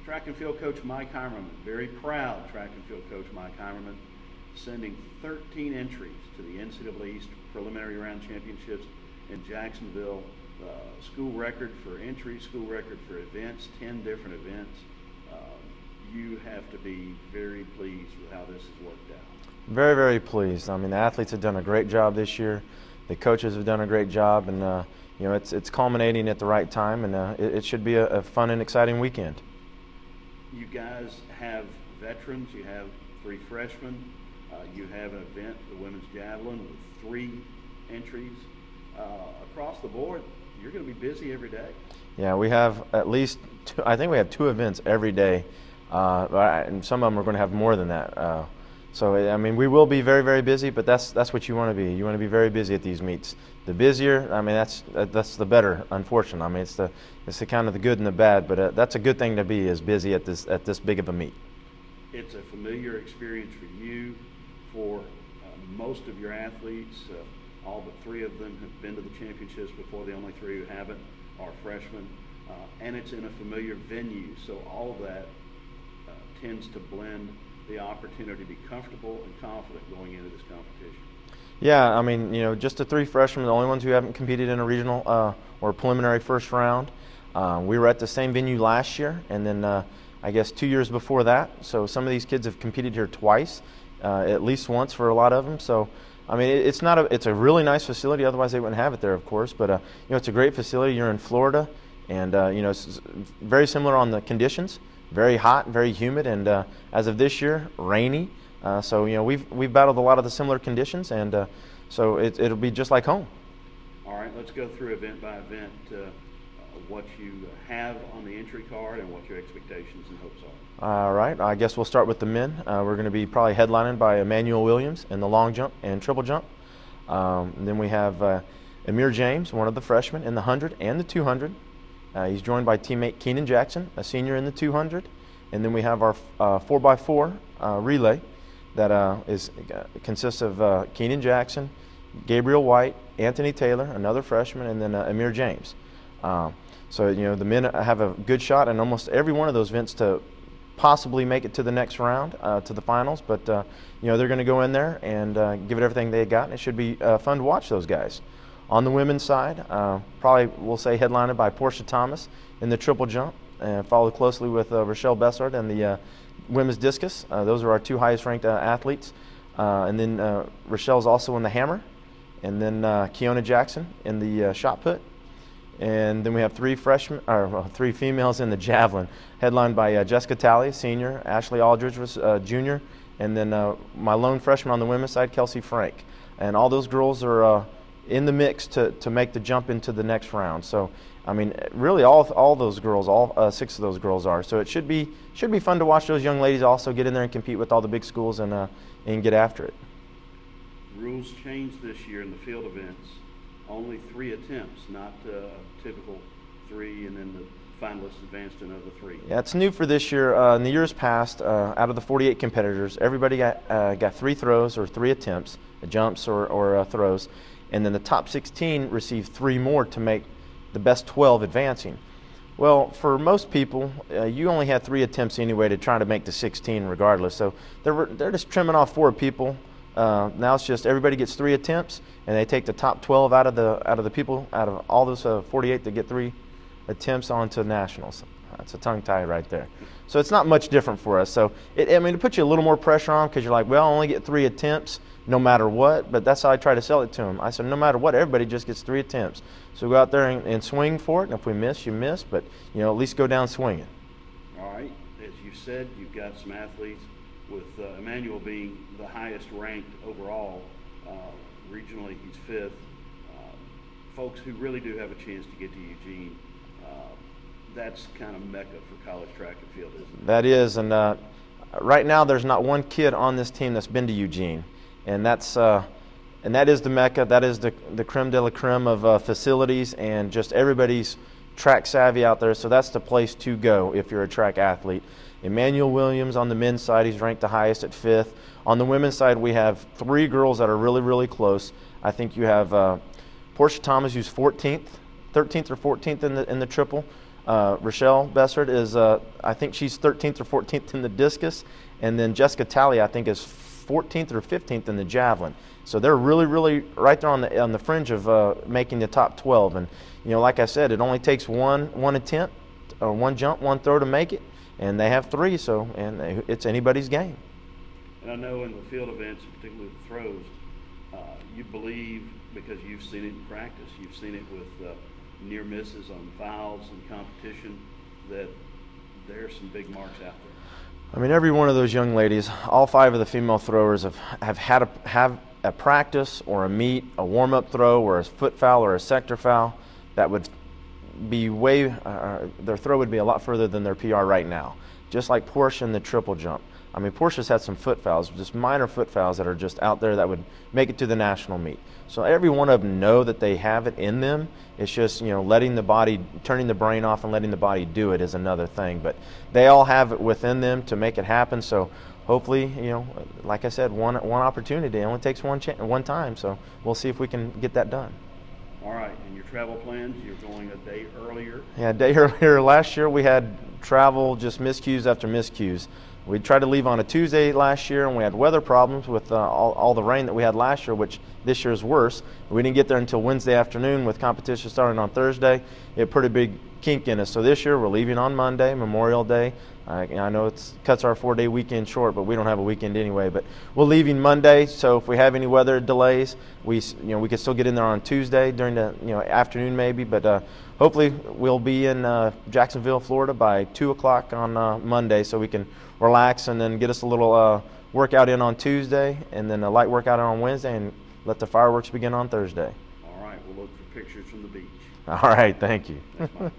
Track and field coach Mike Heimerman, very proud track and field coach Mike Heimerman, sending 13 entries to the NCAA East preliminary round championships in Jacksonville. School record for entries, school record for events, 10 different events. You have to be very pleased with how this has worked out. Very, very pleased. I mean, the athletes have done a great job this year. The coaches have done a great job, and you know, it's culminating at the right time, and it should be a fun and exciting weekend. You guys have veterans. You have 3 freshmen. You have an event, the women's javelin, with 3 entries. Across the board, you're going to be busy every day. Yeah, we have at least I think we have 2 events every day, and some of them are going to have more than that. So I mean, we will be very, very busy, but that's what you want to be. You want to be very busy at these meets. The busier, I mean, that's the better. Unfortunately, I mean, it's the kind of the good and the bad, but that's a good thing to be, is busy at this big of a meet. It's a familiar experience for you, for most of your athletes. All but 3 of them have been to the championships before. The only 3 who haven't are freshmen, and it's in a familiar venue. So all of that tends to blend the opportunity to be comfortable and confident going into this competition. Yeah, I mean, you know, just the 3 freshmen, the only ones who haven't competed in a regional or preliminary first round. We were at the same venue last year, and then I guess 2 years before that. So some of these kids have competed here twice, at least once for a lot of them. So I mean, it's a really nice facility. Otherwise, they wouldn't have it there, of course. But you know, it's a great facility. You're in Florida, and you know, it's very similar on the conditions. Very hot, very humid, and as of this year, rainy. So you know, we've battled a lot of the similar conditions, and so it'll be just like home. All right, let's go through event by event what you have on the entry card and what your expectations and hopes are. All right, I guess we'll start with the men. We're going to be probably headlining by Emmanuel Williams in the long jump and triple jump. And then we have Amir James, one of the freshmen, in the 100 and the 200. He's joined by teammate Keenan Jackson, a senior in the 200. And then we have our 4x4 relay that consists of Keenan Jackson, Gabriel White, Anthony Taylor, another freshman, and then Amir James. So, you know, the men have a good shot in almost every one of those events to possibly make it to the next round, to the finals. But, you know, they're going to go in there and give it everything they got, and it should be fun to watch those guys. On the women's side, probably we'll say headlined by Portia Thomas in the triple jump, and followed closely with Rochelle Bessard in the women's discus. Those are our 2 highest ranked athletes. And then Rochelle's also in the hammer, and then Keona Jackson in the shot put. And then we have 3 females in the javelin, headlined by Jessica Talley, senior, Ashley Aldridge was junior, and then my lone freshman on the women's side, Kelsey Frank. And all those girls are in the mix to make the jump into the next round. So, I mean, really all those girls, all 6 of those girls are. So it should be fun to watch those young ladies also get in there and compete with all the big schools and get after it. Rules changed this year in the field events. Only 3 attempts, not typical 3, and then the finalists advanced to another 3. Yeah, it's new for this year. In the years past, out of the 48 competitors, everybody got 3 throws or 3 attempts, jumps or throws, and then the top 16 received 3 more to make the best 12 advancing. Well, for most people, you only had 3 attempts anyway to try to make the 16 regardless. So they're just trimming off 4 people. Now it's just everybody gets 3 attempts, and they take the top 12 out of the people, out of all those 48 that get 3 attempts onto nationals. That's a tongue tie right there. So it's not much different for us. So I mean, it puts you a little more pressure on, because you're like, well, I only get 3 attempts no matter what. But that's how I try to sell it to them. I said, no matter what, everybody just gets 3 attempts. So go out there and swing for it. And if we miss, you miss. But you know, at least go down swinging. All right, as you said, you've got some athletes, with Emmanuel being the highest ranked overall. Regionally, he's 5th. Folks who really do have a chance to get to Eugene, that's kind of mecca for college track and field, isn't it? That is, and right now there's not one kid on this team that's been to Eugene, and that is the mecca. That is the creme de la creme of facilities, and just everybody's track savvy out there. So that's the place to go if you're a track athlete. Emmanuel Williams on the men's side, he's ranked the highest at 5th. On the women's side, we have 3 girls that are really, really close. I think you have Portia Thomas, who's 13th or 14th in the triple. Rochelle Bessert is, I think she's 13th or 14th in the discus, and then Jessica Talley, I think, is 14th or 15th in the javelin. So they're really, really right there on the fringe of making the top 12. And like I said, it only takes one attempt, or one jump, one throw to make it, and they have 3. So it's anybody's game. And I know in the field events, particularly the throws, you believe, because you've seen it in practice, you've seen it with near misses on fouls and competition, that there's some big marks out there. I mean, every one of those young ladies, all 5 of the female throwers have had a practice or a meet, a warm-up throw or a foot foul or a sector foul that would be their throw would be a lot further than their PR right now. Just like Portia in the triple jump. I mean, Portia's had some foot fouls, just minor foot fouls that are just out there that would make it to the national meet. So every one of them know that they have it in them. It's just, letting the body, turning the brain off and letting the body do it is another thing. But they all have it within them to make it happen. So hopefully, like I said, one opportunity. It only takes one time. So we'll see if we can get that done. All right, and your travel plans, you're going a day earlier? Yeah, a day earlier. Last year we had travel, just miscues after miscues. We tried to leave on a Tuesday last year, and we had weather problems with all the rain that we had last year, which this year is worse. We didn't get there until Wednesday afternoon with competition starting on Thursday. It put a big kink in us. So this year we're leaving on Monday, Memorial Day. I know it cuts our 4-day weekend short, but we don't have a weekend anyway. But we're leaving Monday, so if we have any weather delays, we could still get in there on Tuesday during the afternoon maybe. But hopefully we'll be in Jacksonville, Florida by 2 o'clock on Monday, so we can relax and then get us a little workout in on Tuesday, and then a light workout on Wednesday, and let the fireworks begin on Thursday. All right, we'll look for pictures from the beach. All right, thank you. Thanks, Mike.